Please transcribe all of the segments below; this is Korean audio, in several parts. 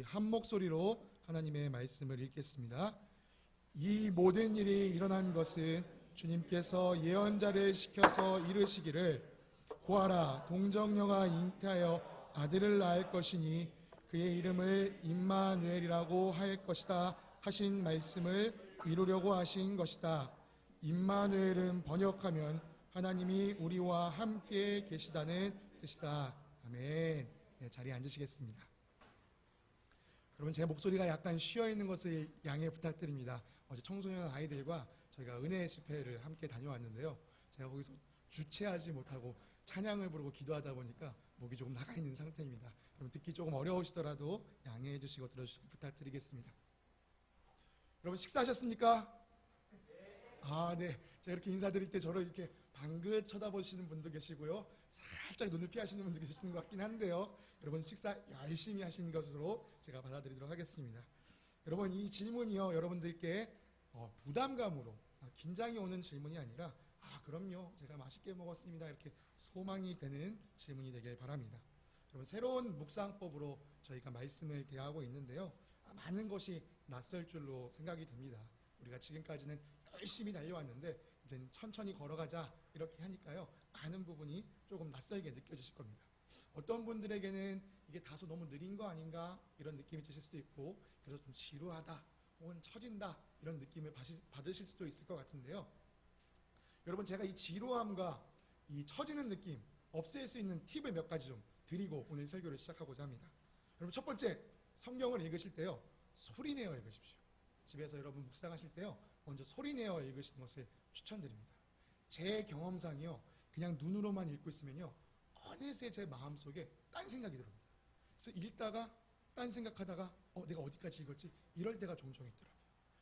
우리 한 목소리로 하나님의 말씀을 읽겠습니다. 이 모든 일이 일어난 것은 주님께서 예언자를 시켜서 이르시기를 보아라, 동정녀가 잉태하여 아들을 낳을 것이니 그의 이름을 임마누엘이라고 할 것이다 하신 말씀을 이루려고 하신 것이다. 임마누엘은 번역하면 하나님이 우리와 함께 계시다는 뜻이다. 아멘. 네, 자리에 앉으시겠습니다. 여러분, 제 목소리가 약간 쉬어있는 것을 양해 부탁드립니다. 어제 청소년 아이들과 저희가 은혜 집회를 함께 다녀왔는데요, 제가 거기서 주체하지 못하고 찬양을 부르고 기도하다 보니까 목이 조금 나가 있는 상태입니다. 여러분, 듣기 조금 어려우시더라도 양해해 주시고 들어주시기 부탁드리겠습니다. 여러분, 식사하셨습니까? 네. 제가 이렇게 인사드릴 때 저를 이렇게 방긋 쳐다보시는 분도 계시고요, 살짝 눈을 피하시는 분도 계시는 것 같긴 한데요, 여러분 식사 열심히 하신 것으로 제가 받아들이도록 하겠습니다. 여러분, 이 질문이요, 여러분들께 부담감으로 긴장이 오는 질문이 아니라 그럼요, 제가 맛있게 먹었습니다, 이렇게 소망이 되는 질문이 되길 바랍니다. 여러분, 새로운 묵상법으로 저희가 말씀을 대하고 있는데요, 많은 것이 낯설 줄로 생각이 됩니다. 우리가 지금까지는 열심히 달려왔는데 이제는 천천히 걸어가자 이렇게 하니까요, 많은 부분이 조금 낯설게 느껴지실 겁니다. 어떤 분들에게는 이게 다소 너무 느린 거 아닌가 이런 느낌이 드실 수도 있고, 그래서 좀 지루하다 혹은 처진다 이런 느낌을 받으실 수도 있을 것 같은데요, 여러분, 제가 이 지루함과 이 처지는 느낌 없앨 수 있는 팁을 몇 가지 좀 드리고 오늘 설교를 시작하고자 합니다. 여러분, 첫 번째, 성경을 읽으실 때요, 소리내어 읽으십시오. 집에서 여러분 묵상하실 때요, 먼저 소리내어 읽으시는 것을 추천드립니다. 제 경험상이요, 그냥 눈으로만 읽고 있으면요, 어느새 제 마음속에 딴 생각이 들어옵니다. 그래서 읽다가 딴 생각하다가 내가 어디까지 읽었지? 이럴 때가 종종 있더라고요.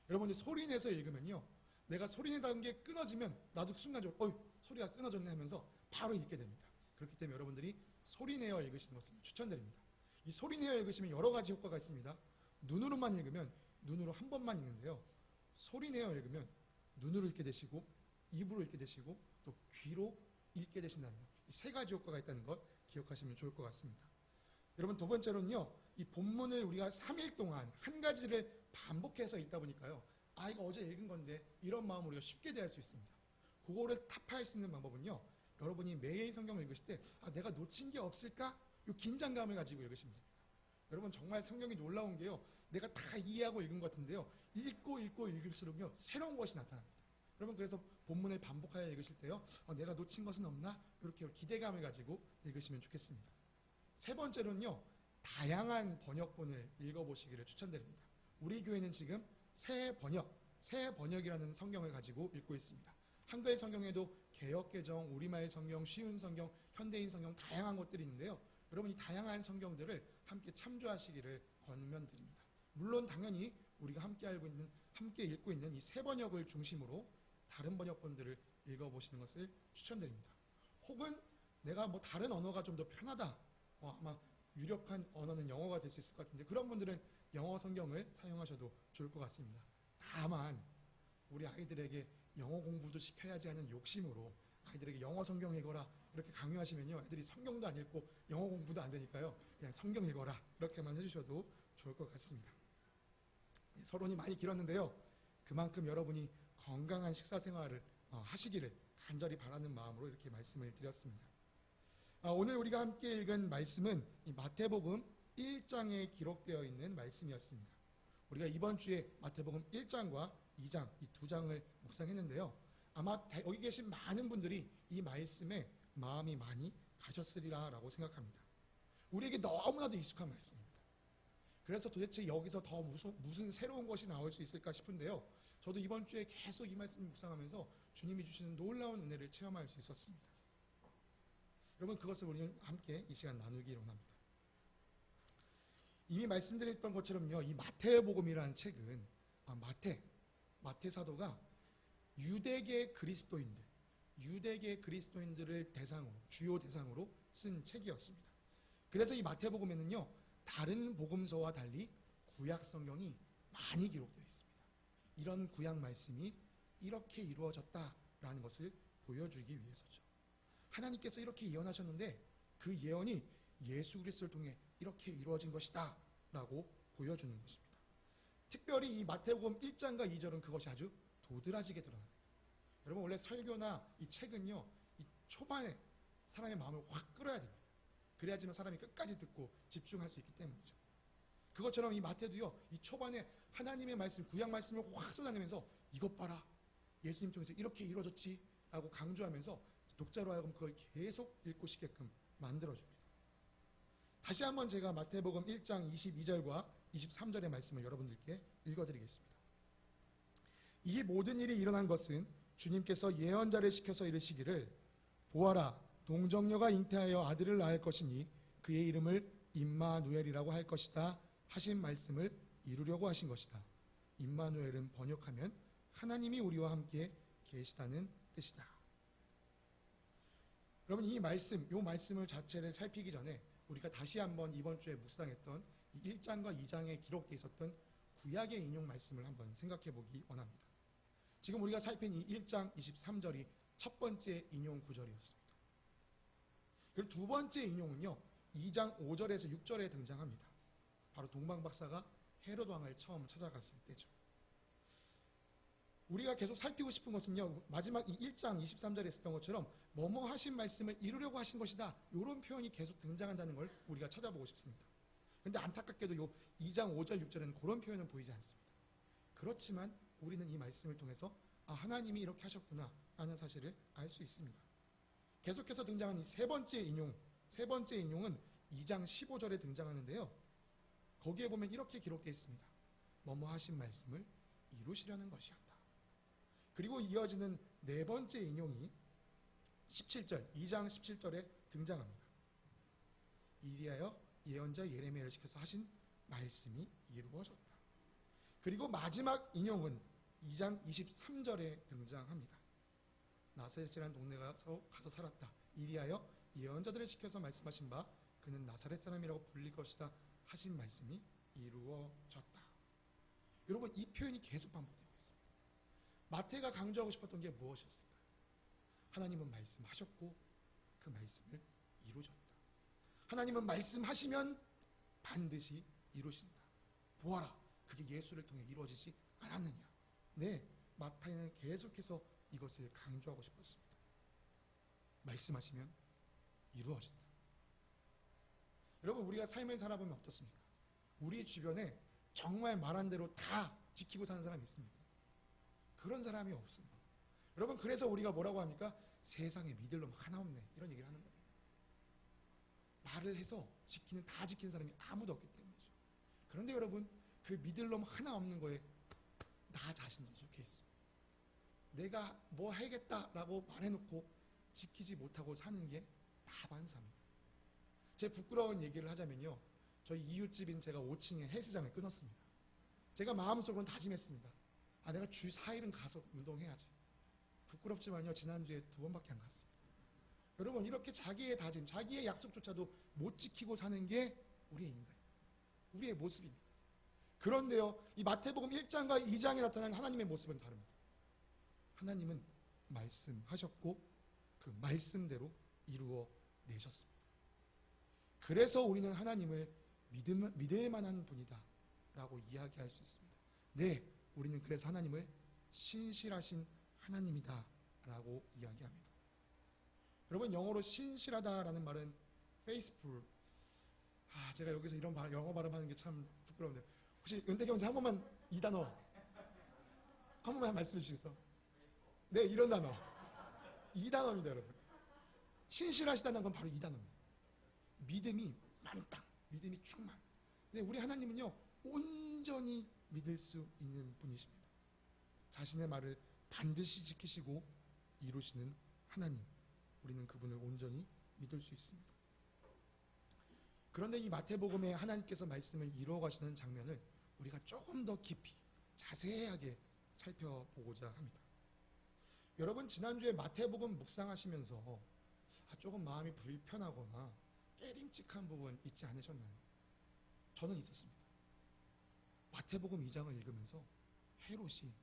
여러분, 소리내서 읽으면요, 내가 소리내다는 게 끊어지면 나도 순간적으로 소리가 끊어졌네 하면서 바로 읽게 됩니다. 그렇기 때문에 여러분들이 소리내어 읽으시는 것을 추천드립니다. 이 소리내어 읽으시면 여러 가지 효과가 있습니다. 눈으로만 읽으면 눈으로 한 번만 읽는데요, 소리내어 읽으면 눈으로 읽게 되시고 입으로 읽게 되시고 또 귀로 읽게 되신다는 것, 이 세 가지 효과가 있다는 것 기억하시면 좋을 것 같습니다. 여러분, 두 번째로는요, 이 본문을 우리가 3일 동안 한 가지를 반복해서 읽다 보니까요, 이거 어제 읽은 건데 이런 마음으로 우리가 쉽게 대할 수 있습니다. 그거를 타파할 수 있는 방법은요, 여러분이 매일 성경을 읽으실 때 내가 놓친 게 없을까? 이 긴장감을 가지고 읽으시면 됩니다. 여러분, 정말 성경이 놀라운 게요, 내가 다 이해하고 읽은 것 같은데요, 읽고 읽을수록요, 새로운 것이 나타납니다. 여러분, 그래서 본문을 반복하여 읽으실 때요, 내가 놓친 것은 없나? 이렇게 기대감을 가지고 읽으시면 좋겠습니다. 세 번째로는요, 다양한 번역본을 읽어보시기를 추천드립니다. 우리 교회는 지금 새 번역이라는 성경을 가지고 읽고 있습니다. 한글 성경에도 개역개정, 우리말 성경, 쉬운 성경, 현대인 성경, 다양한 것들이 있는데요, 여러분, 이 다양한 성경들을 함께 참조하시기를 권면드립니다. 물론 당연히 우리가 함께 읽고 있는 이 새 번역을 중심으로 다른 번역본들을 읽어보시는 것을 추천드립니다. 혹은 내가 다른 언어가 좀 더 편하다, 아마 유력한 언어는 영어가 될 수 있을 것 같은데 그런 분들은 영어 성경을 사용하셔도 좋을 것 같습니다. 다만 우리 아이들에게 영어 공부도 시켜야지 하는 욕심으로 아이들에게 영어 성경 읽어라 이렇게 강요하시면요, 애들이 성경도 안 읽고 영어 공부도 안 되니까요, 그냥 성경 읽어라 이렇게만 해주셔도 좋을 것 같습니다. 서론이 많이 길었는데요, 그만큼 여러분이 건강한 식사 생활을 하시기를 간절히 바라는 마음으로 이렇게 말씀을 드렸습니다. 오늘 우리가 함께 읽은 말씀은 이 마태복음 1장에 기록되어 있는 말씀이었습니다. 우리가 이번 주에 마태복음 1장과 2장, 이 두 장을 묵상했는데요, 아마 여기 계신 많은 분들이 이 말씀에 마음이 많이 가셨으리라고 생각합니다. 우리에게 너무나도 익숙한 말씀입니다. 그래서 도대체 여기서 더 무슨 새로운 것이 나올 수 있을까 싶은데요, 저도 이번 주에 계속 이 말씀을 묵상하면서 주님이 주시는 놀라운 은혜를 체험할 수 있었습니다. 여러분, 그것을 우리는 함께 이 시간 나누기 원합니다. 이미 말씀드렸던 것처럼요, 이 마태복음이라는 책은 마태 사도가 유대계 그리스도인들을 주요 대상으로 쓴 책이었습니다. 그래서 이 마태복음에는요, 다른 복음서와 달리 구약 성경이 많이 기록되어 있습니다. 이런 구약 말씀이 이렇게 이루어졌다라는 것을 보여주기 위해서죠. 하나님께서 이렇게 예언하셨는데 그 예언이 예수 그리스도를 통해 이렇게 이루어진 것이다 라고 보여주는 것입니다. 특별히 이 마태복음 1장과 2절은 그것이 아주 도드라지게 드러납니다. 여러분 원래 설교나 이 책은요, 이 초반에 사람의 마음을 확 끌어야 됩니다. 그래야지만 사람이 끝까지 듣고 집중할 수 있기 때문이죠. 그것처럼 이 마태도요, 이 초반에 하나님의 말씀, 구약 말씀을 확 쏟아내면서 이것 봐라, 예수님 통해서 이렇게 이루어졌지 라고 강조하면서 독자로 하여금 그걸 계속 읽고 싶게끔 만들어줍니다. 다시 한번 제가 마태복음 1장 22절과 23절의 말씀을 여러분들께 읽어드리겠습니다. 이 모든 일이 일어난 것은 주님께서 예언자를 시켜서 이르시기를 보아라, 동정녀가 잉태하여 아들을 낳을 것이니 그의 이름을 임마누엘이라고 할 것이다 하신 말씀을 이루려고 하신 것이다. 임마누엘은 번역하면 하나님이 우리와 함께 계시다는 뜻이다. 여러분 이 말씀, 이 말씀을 자체를 살피기 전에 우리가 다시 한번 이번 주에 묵상했던 이 1장과 2장에 기록되어 있었던 구약의 인용 말씀을 한번 생각해 보기 원합니다. 지금 우리가 살핀 이 1장 23절이 첫 번째 인용 구절이었습니다. 그리고 두 번째 인용은요, 2장 5절에서 6절에 등장합니다. 바로 동방박사가 헤롯 왕을 처음 찾아갔을 때죠. 우리가 계속 살피고 싶은 것은요, 마지막 이 1장 23절에 있었던 것처럼 뭐뭐 하신 말씀을 이루려고 하신 것이다, 이런 표현이 계속 등장한다는 걸 우리가 찾아보고 싶습니다. 그런데 안타깝게도 요 2장 5절 6절에는 그런 표현은 보이지 않습니다. 그렇지만 우리는 이 말씀을 통해서 하나님이 이렇게 하셨구나 라는 사실을 알 수 있습니다. 계속해서 등장하는 이 세 번째 인용은 2장 15절에 등장하는데요, 거기에 보면 이렇게 기록되어 있습니다. 뭐뭐 하신 말씀을 이루시려는 것이었다. 그리고 이어지는 네 번째 인용이 17절, 2장 17절에 등장합니다. 이리하여 예언자 예레미야를 시켜서 하신 말씀이 이루어졌다. 그리고 마지막 인용은 2장 23절에 등장합니다. 나사렛이라는 동네 가서 살았다. 이리하여 예언자들을 시켜서 말씀하신 바 그는 나사렛 사람이라고 불릴 것이다 하신 말씀이 이루어졌다. 여러분 이 표현이 계속 반복되고 있습니다. 마태가 강조하고 싶었던 게 무엇이었을까요? 하나님은 말씀하셨고 그 말씀을 이루셨다. 하나님은 말씀하시면 반드시 이루신다. 보아라, 그게 예수를 통해 이루어지지 않았느냐. 네, 마태는 계속해서 이것을 강조하고 싶었습니다. 말씀하시면 이루어진다. 여러분 우리가 삶을 살아보면 어떻습니까? 우리 주변에 정말 말한 대로 다 지키고 사는 사람이 있습니까? 그런 사람이 없습니다. 여러분 그래서 우리가 뭐라고 합니까? 세상에 믿을 놈 하나 없네, 이런 얘기를 하는 거예요. 말을 해서 다 지키는 사람이 아무도 없기 때문이죠. 그런데 여러분 그 믿을 놈 하나 없는 거에 나 자신도 속해 있습니다. 내가 뭐 해야겠다라고 말해놓고 지키지 못하고 사는 게 다반사입니다. 제 부끄러운 얘기를 하자면요, 저희 이웃집인 제가 5층에 헬스장을 끊었습니다. 제가 마음속으로는 다짐했습니다. 내가 주 4일은 가서 운동해야지. 부끄럽지만요, 지난주에 2번밖에 안 갔습니다. 여러분 이렇게 자기의 다짐, 자기의 약속조차도 못 지키고 사는 게 우리의 인간, 우리의 모습입니다. 그런데요, 이 마태복음 1장과 2장에 나타난 하나님의 모습은 다릅니다. 하나님은 말씀하셨고 그 말씀대로 이루어 내셨습니다. 그래서 우리는 하나님을 믿을 만한 분이다 라고 이야기할 수 있습니다. 네, 우리는 그래서 하나님을 신실하신 하나님이다 라고 이야기합니다. 여러분 영어로 신실하다라는 말은 faithful, 제가 여기서 이런 영어 발음하는 게 참 부끄러운데 혹시 은택이 형제 한 번만 이 단어 한 번만 말씀해 주시겠어요? 네, 이런 단어, 이 단어입니다. 여러분 신실하시다는 건 바로 이 단어입니다. 믿음이 만땅, 믿음이 충만. 네, 우리 하나님은요 온전히 믿을 수 있는 분이십니다. 자신의 말을 반드시 지키시고 이루시는 하나님, 우리는 그분을 온전히 믿을 수 있습니다. 그런데 이 마태복음에 하나님께서 말씀을 이루어 가시는 장면을 우리가 조금 더 깊이 자세하게 살펴보고자 합니다. 여러분 지난주에 마태복음 묵상하시면서 조금 마음이 불편하거나 깨림칙한 부분 있지 않으셨나요? 저는 있었습니다. 마태복음 2장을 읽으면서 헤롯이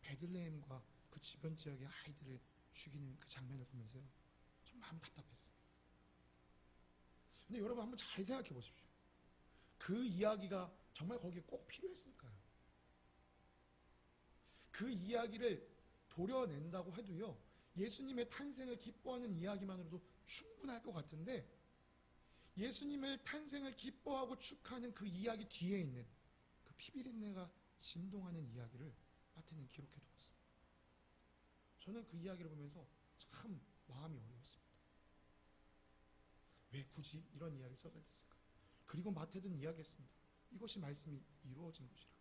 베들레헴과 그 주변 지역의 아이들을 죽이는 그 장면을 보면서요, 좀 마음 답답했습니다. 근데 여러분 한번 잘 생각해 보십시오. 그 이야기가 정말 거기에 꼭 필요했을까요? 그 이야기를 도려낸다고 해도요, 예수님의 탄생을 기뻐하는 이야기만으로도 충분할 것 같은데, 예수님의 탄생을 기뻐하고 축하하는 그 이야기 뒤에 있는 그 피비린내가 진동하는 이야기를 마태는 기록해 두었습니다. 저는 그 이야기를 보면서 참 마음이 어려웠습니다. 왜 굳이 이런 이야기를 써야 됐을까? 그리고 마태는 이야기했습니다. 이것이 말씀이 이루어진 것이라.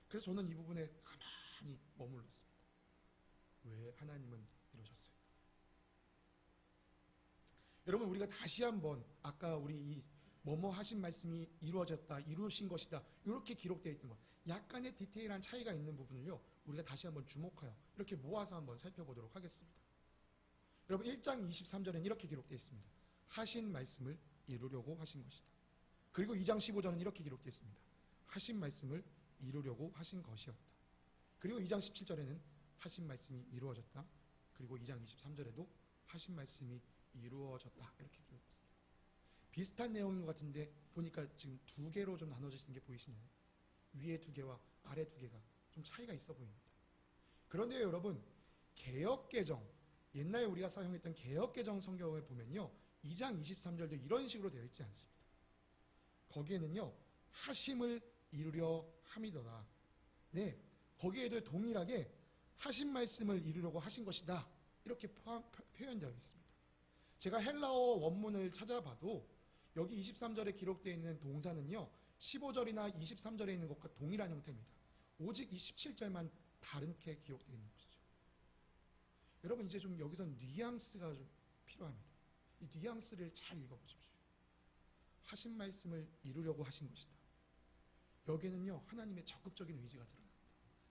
그래서 저는 이 부분에 가만히 머물렀습니다. 왜 하나님은 이러셨을까? 여러분, 우리가 다시 한번 아까 우리 이 뭐뭐 하신 말씀이 이루어졌다, 이루신 것이다, 이렇게 기록되어 있던 것, 약간의 디테일한 차이가 있는 부분을요, 우리가 다시 한번 주목하여 이렇게 모아서 한번 살펴보도록 하겠습니다. 여러분, 1장 23절에는 이렇게 기록되어 있습니다. 하신 말씀을 이루려고 하신 것이다. 그리고 2장 15절은 이렇게 기록되어 있습니다. 하신 말씀을 이루려고 하신 것이었다. 그리고 2장 17절에는 하신 말씀이 이루어졌다. 그리고 2장 23절에도 하신 말씀이 이루어졌다. 이렇게 기록했습니다. 비슷한 내용인 것 같은데 보니까 지금 두 개로 좀 나눠지는 게 보이시나요? 위에 두 개와 아래 두 개가 좀 차이가 있어 보입니다. 그런데 여러분, 개역개정, 옛날에 우리가 사용했던 개역개정 성경을 보면요, 2장 23절도 이런 식으로 되어 있지 않습니다. 거기에는요, 하심을 이루려 함이더라. 네, 거기에도 동일하게 하신 말씀을 이루려고 하신 것이다, 이렇게 표현되어 있습니다. 제가 헬라어 원문을 찾아봐도 여기 23절에 기록되어 있는 동사는요, 15절이나 23절에 있는 것과 동일한 형태입니다. 오직 이 17절만 다르게 기록되어 있는 것이죠. 여러분, 이제 좀 여기서 뉘앙스가 좀 필요합니다. 이 뉘앙스를 잘 읽어보십시오. 하신 말씀을 이루려고 하신 것이다. 여기에는요, 하나님의 적극적인 의지가 드러납니다.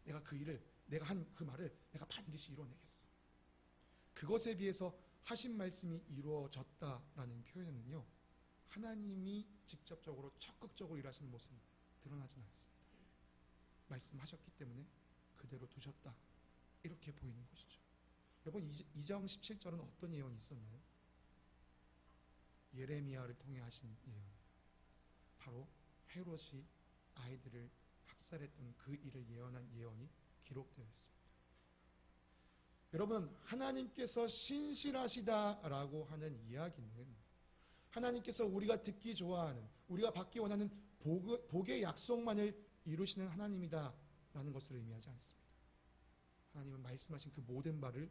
내가 그 일을, 내가 한 그 말을 내가 반드시 이루어내겠어. 그것에 비해서 하신 말씀이 이루어졌다라는 표현은요, 하나님이 직접적으로 적극적으로 일하시는 모습은 드러나지는 않습니다. 말씀하셨기 때문에 그대로 두셨다, 이렇게 보이는 것이죠. 여러분, 2장 17절은 어떤 예언이 있었나요? 예레미야를 통해 하신 예언, 바로 헤롯이 아이들을 학살했던 그 일을 예언한 예언이 기록되어 있습니다. 여러분, 하나님께서 신실하시다라고 하는 이야기는 하나님께서 우리가 듣기 좋아하는, 우리가 받기 원하는 복의 약속만을 이루시는 하나님이다라는 것을 의미하지 않습니다. 하나님은 말씀하신 그 모든 바를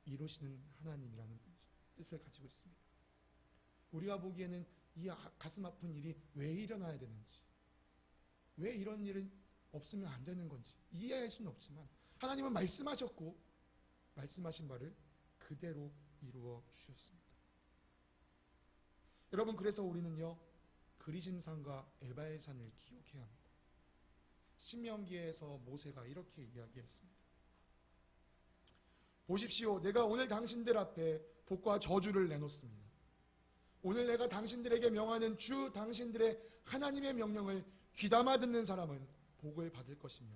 이루시는 하나님이라는 뜻을 가지고 있습니다. 우리가 보기에는 이 가슴 아픈 일이 왜 일어나야 되는지, 왜 이런 일은 없으면 안 되는 건지 이해할 수는 없지만, 하나님은 말씀하셨고 말씀하신 바를 그대로 이루어 주셨습니다. 여러분, 그래서 우리는요, 그리심산과 에발산을 기억해야 합니다. 신명기에서 모세가 이렇게 이야기했습니다. 보십시오, 내가 오늘 당신들 앞에 복과 저주를 내놓습니다. 오늘 내가 당신들에게 명하는 주 당신들의 하나님의 명령을 귀담아 듣는 사람은 복을 받을 것이며,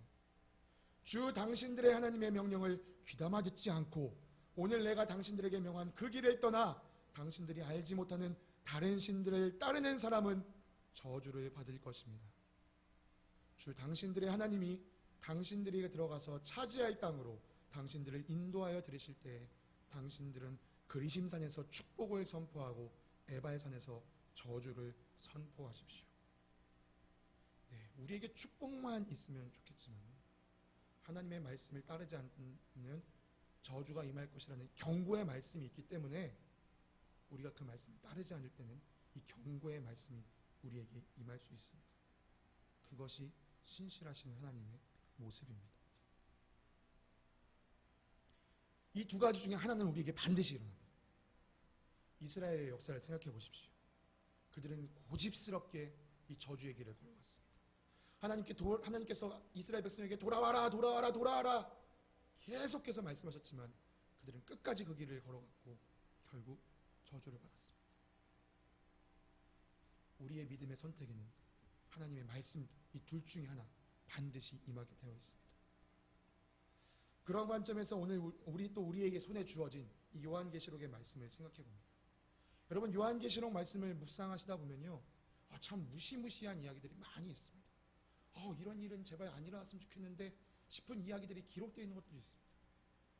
주 당신들의 하나님의 명령을 귀담아 듣지 않고 오늘 내가 당신들에게 명한 그 길을 떠나 당신들이 알지 못하는 다른 신들을 따르는 사람은 저주를 받을 것입니다. 주 당신들의 하나님이 당신들이 들어가서 차지할 땅으로 당신들을 인도하여 들이실 때 당신들은 그리심산에서 축복을 선포하고 에발산에서 저주를 선포하십시오. 네, 우리에게 축복만 있으면 좋겠지만 하나님의 말씀을 따르지 않는 저주가 임할 것이라는 경고의 말씀이 있기 때문에 우리가 그 말씀을 따르지 않을 때는 이 경고의 말씀이 우리에게 임할 수 있습니다. 그것이 신실하신 하나님의 모습입니다. 이 두 가지 중에 하나는 우리에게 반드시 일어납니다. 이스라엘의 역사를 생각해 보십시오. 그들은 고집스럽게 이 저주의 길을 걸어갔습니다. 하나님께서 이스라엘 백성에게 돌아와라, 돌아와라, 돌아와라 계속해서 말씀하셨지만 그들은 끝까지 그 길을 걸어갔고 결국 저주를 받았습니다. 우리의 믿음의 선택에는 하나님의 말씀, 이 둘 중에 하나 반드시 임하게 되어 있습니다. 그런 관점에서 오늘 우리에게 손에 주어진 이 요한계시록의 말씀을 생각해 봅니다. 여러분, 요한계시록 말씀을 묵상하시다 보면요, 참 무시무시한 이야기들이 많이 있습니다. 이런 일은 제발 안 일어났으면 좋겠는데 싶은 이야기들이 기록되어 있는 것들이 있습니다.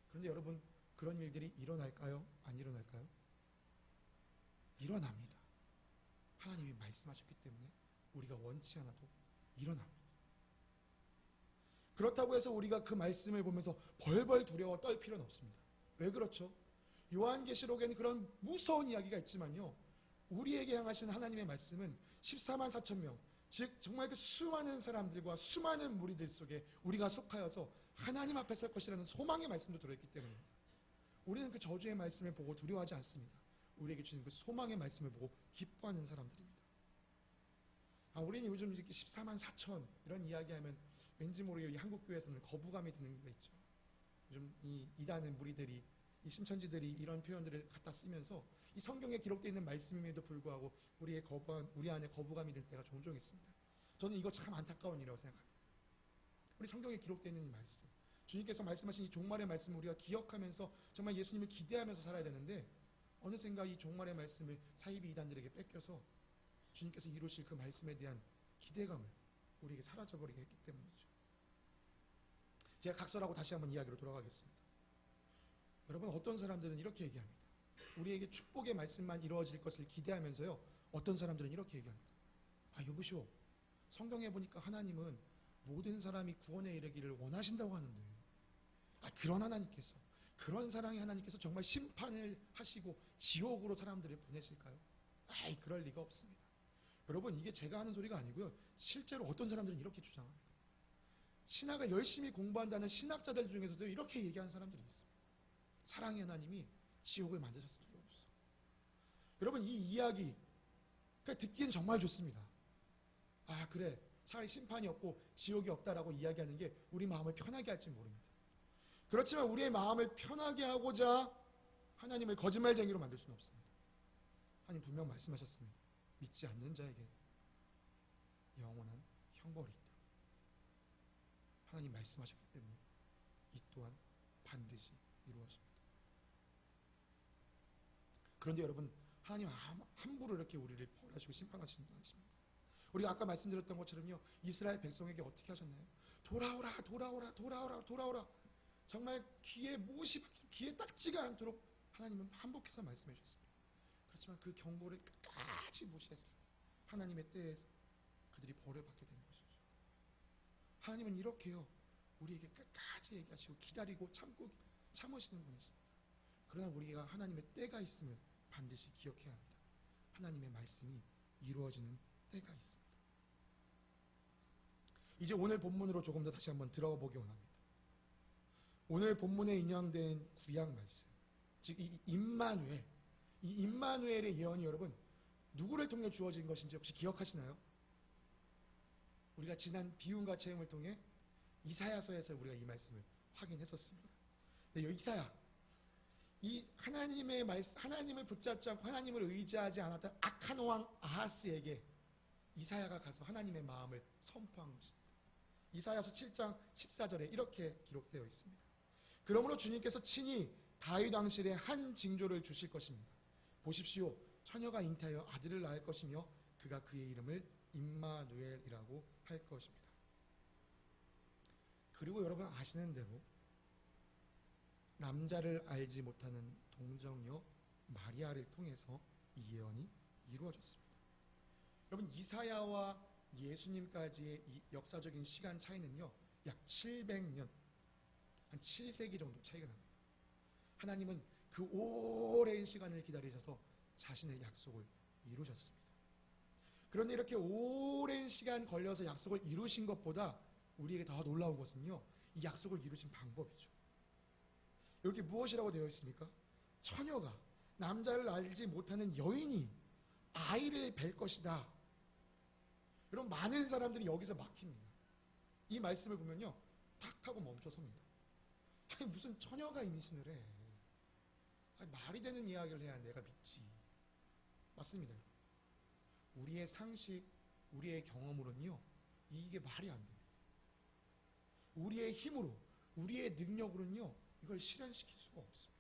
그런데 여러분, 그런 일들이 일어날까요? 안 일어날까요? 일어납니다. 하나님이 말씀하셨기 때문에 우리가 원치 않아도 일어납니다. 그렇다고 해서 우리가 그 말씀을 보면서 벌벌 두려워 떨 필요는 없습니다. 왜 그렇죠? 요한계시록에는 그런 무서운 이야기가 있지만요, 우리에게 향하신 하나님의 말씀은 14만 4천 명, 즉 정말 그 수많은 사람들과 수많은 무리들 속에 우리가 속하여서 하나님 앞에 설 것이라는 소망의 말씀도 들어있기 때문입니다. 우리는 그 저주의 말씀을 보고 두려워하지 않습니다. 우리에게 주신 그 소망의 말씀을 보고 기뻐하는 사람들입니다. 우리는 요즘 이렇게 14만 4천 이런 이야기하면 왠지 모르게 이 한국교회에서는 거부감이 드는 게 있죠. 요즘 이 이단의 무리들이, 이 신천지들이 이런 표현들을 갖다 쓰면서 이 성경에 기록되어 있는 말씀임에도 불구하고 우리 안에 거부감이 들 때가 종종 있습니다. 저는 이거 참 안타까운 일이라고 생각합니다. 우리 성경에 기록되어 있는 이 말씀, 주님께서 말씀하신 이 종말의 말씀을 우리가 기억하면서 정말 예수님을 기대하면서 살아야 되는데, 어느샌가 이 종말의 말씀을 사이비 이단들에게 뺏겨서 주님께서 이루실 그 말씀에 대한 기대감을 우리에게 사라져버리게 했기 때문이죠. 제가 각설하고 다시 한번 이야기로 돌아가겠습니다. 여러분, 어떤 사람들은 이렇게 얘기합니다. 우리에게 축복의 말씀만 이루어질 것을 기대하면서요, 어떤 사람들은 이렇게 얘기합니다. 여보시오, 성경에 보니까 하나님은 모든 사람이 구원에 이르기를 원하신다고 하는데, 그런 하나님께서, 그런 사랑의 하나님께서 정말 심판을 하시고 지옥으로 사람들을 보내실까요? 그럴 리가 없습니다. 여러분, 이게 제가 하는 소리가 아니고요, 실제로 어떤 사람들은 이렇게 주장합니다. 신학을 열심히 공부한다는 신학자들 중에서도 이렇게 얘기하는 사람들이 있습니다. 사랑의 하나님이 지옥을 만드셨을 리가 없어. 여러분, 이 이야기 듣기엔 정말 좋습니다. 그래, 차라리 심판이 없고 지옥이 없다라고 이야기하는 게 우리 마음을 편하게 할지 모릅니다. 그렇지만 우리의 마음을 편하게 하고자 하나님을 거짓말쟁이로 만들 수는 없습니다. 하나님 분명 말씀하셨습니다. 믿지 않는 자에게 영원한 형벌이 있다. 하나님 말씀하셨기 때문에 이 또한 반드시 이루어집니다. 그런데 여러분, 하나님 함부로 이렇게 우리를 벌하시고 심판하시는 분 아십니다. 우리가 아까 말씀드렸던 것처럼요, 이스라엘 백성에게 어떻게 하셨나요? 돌아오라, 돌아오라, 돌아오라, 돌아오라. 정말 귀에 딱지가 않도록 하나님은 반복해서 말씀해 주셨습니다. 그렇지만 그 경고를 끝까지 무시했을 때 하나님의 때에 그들이 벌을 받게 되는 것이죠. 하나님은 이렇게요, 우리에게 끝까지 얘기하시고 기다리고 참으시는 분이십니다. 그러나 우리가 하나님의 때가 있음을 반드시 기억해야 합니다. 하나님의 말씀이 이루어지는 때가 있습니다. 이제 오늘 본문으로 조금 더 다시 한번 들어가 보기 원합니다. 오늘 본문에 인용된 구약 말씀, 즉 이 임마누엘, 이 임마누엘의 예언이 여러분 누구를 통해 주어진 것인지 혹시 기억하시나요? 우리가 지난 비움과 체험을 통해 이사야서에서 우리가 이 말씀을 확인했었습니다. 이 이사야, 이 하나님의 말씀, 하나님을 붙잡지 않고 하나님을 의지하지 않았던 악한 왕 아하스에게 이사야가 가서 하나님의 마음을 선포한 것입니다. 이사야서 7장 14절에 이렇게 기록되어 있습니다. 그러므로 주님께서 친히 다윗 왕실에 한 징조를 주실 것입니다. 보십시오, 처녀가 잉태하여 아들을 낳을 것이며 그가 그의 이름을 임마누엘이라고 할 것입니다. 그리고 여러분 아시는 대로 남자를 알지 못하는 동정녀 마리아를 통해서 이 예언이 이루어졌습니다. 여러분, 이사야와 예수님까지의 이 역사적인 시간 차이는요, 약 700년, 한 7세기 정도 차이가 납니다. 하나님은 그 오랜 시간을 기다리셔서 자신의 약속을 이루셨습니다. 그런데 이렇게 오랜 시간 걸려서 약속을 이루신 것보다 우리에게 더 놀라운 것은요, 이 약속을 이루신 방법이죠. 여기 무엇이라고 되어 있습니까? 처녀가, 남자를 알지 못하는 여인이 아이를 뵐 것이다. 여러분, 많은 사람들이 여기서 막힙니다. 이 말씀을 보면요, 탁 하고 멈춰섭니다. 무슨 처녀가 임신을 해. 말이 되는 이야기를 해야 내가 믿지. 맞습니다. 우리의 상식, 우리의 경험으로는요, 이게 말이 안 됩니다. 우리의 힘으로, 우리의 능력으로는요, 이걸 실현시킬 수가 없습니다.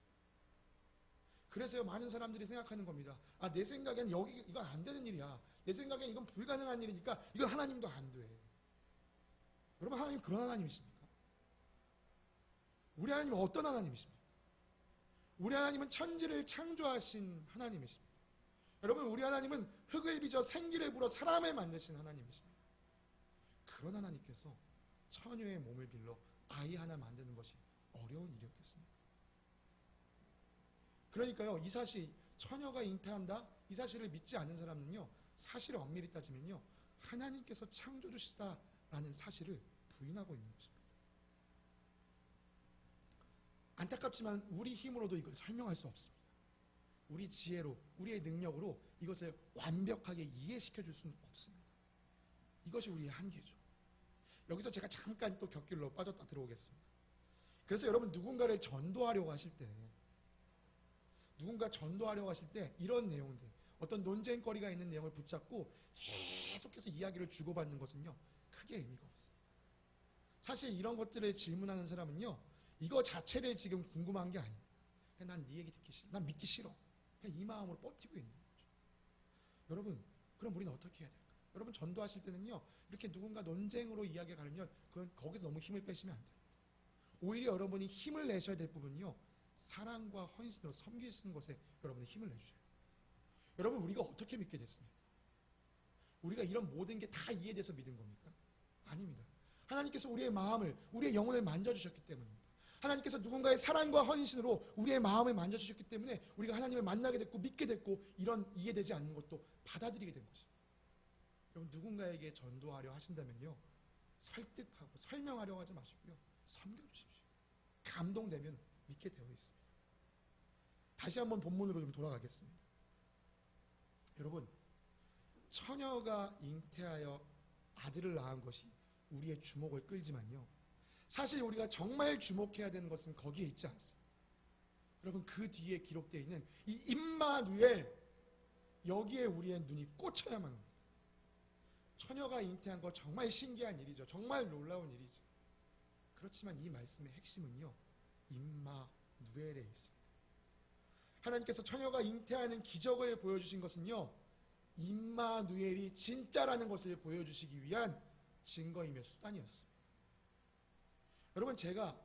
그래서요, 많은 사람들이 생각하는 겁니다. 내 생각엔 이건 안 되는 일이야. 내 생각에 이건 불가능한 일이니까 이건 하나님도 안 돼. 여러분, 하나님 그런 하나님이십니까? 우리 하나님은 어떤 하나님이십니까? 우리 하나님은 천지를 창조하신 하나님이십니다. 여러분, 우리 하나님은 흙을 빚어 생기를 불어 사람을 만드신 하나님이십니다. 그런 하나님께서 처녀의 몸을 빌려 아이 하나 만드는 것이 어려운 일이었겠습니까? 그러니까요, 이 사실, 처녀가 잉태한다, 이 사실을 믿지 않는 사람은요, 사실을 엄밀히 따지면요, 하나님께서 창조주시다라는 사실을 부인하고 있는 것입니다. 안타깝지만 우리 힘으로도 이걸 설명할 수 없습니다. 우리 지혜로, 우리의 능력으로 이것을 완벽하게 이해시켜 줄 수는 없습니다. 이것이 우리의 한계죠. 여기서 제가 잠깐 또 곁길로 빠졌다 들어오겠습니다. 그래서 여러분, 누군가를 전도하려고 하실 때, 이런 내용들, 어떤 논쟁거리가 있는 내용을 붙잡고 계속해서 이야기를 주고받는 것은요, 크게 의미가 없습니다. 사실 이런 것들을 질문하는 사람은요, 이거 자체를 지금 궁금한 게 아닙니다. 그냥 난 네 얘기 듣기 싫어, 난 믿기 싫어, 그냥 이 마음으로 버티고 있는 거죠. 여러분, 그럼 우리는 어떻게 해야 될까요? 여러분, 전도하실 때는요, 이렇게 누군가 논쟁으로 이야기가 가려면 그건 거기서 너무 힘을 빼시면 안 됩니다. 오히려 여러분이 힘을 내셔야 될 부분은요, 사랑과 헌신으로 섬기시는 것에 여러분이 힘을 내주셔야 돼요. 여러분, 우리가 어떻게 믿게 됐습니까? 우리가 이런 모든 게 다 이해돼서 믿은 겁니까? 아닙니다. 하나님께서 우리의 마음을, 우리의 영혼을 만져주셨기 때문입니다. 하나님께서 누군가의 사랑과 헌신으로 우리의 마음을 만져주셨기 때문에 우리가 하나님을 만나게 됐고 믿게 됐고, 이런 이해되지 않는 것도 받아들이게 된 것입니다. 여러분, 누군가에게 전도하려 하신다면요, 설득하고 설명하려고 하지 마시고요, 섬겨주십시오. 감동되면 믿게 되어 있습니다. 다시 한번 본문으로 좀 돌아가겠습니다. 여러분, 처녀가 잉태하여 아들을 낳은 것이 우리의 주목을 끌지만요, 사실 우리가 정말 주목해야 되는 것은 거기에 있지 않습니다. 여러분, 그 뒤에 기록되어 있는 이 임마누엘, 여기에 우리의 눈이 꽂혀야만 합니다. 처녀가 잉태한 거 정말 신기한 일이죠. 정말 놀라운 일이죠. 그렇지만 이 말씀의 핵심은요, 임마누엘에 있습니다. 하나님께서 처녀가 잉태하는 기적을 보여주신 것은요, 임마누엘이 진짜라는 것을 보여주시기 위한 증거이며 수단이었습니다. 여러분, 제가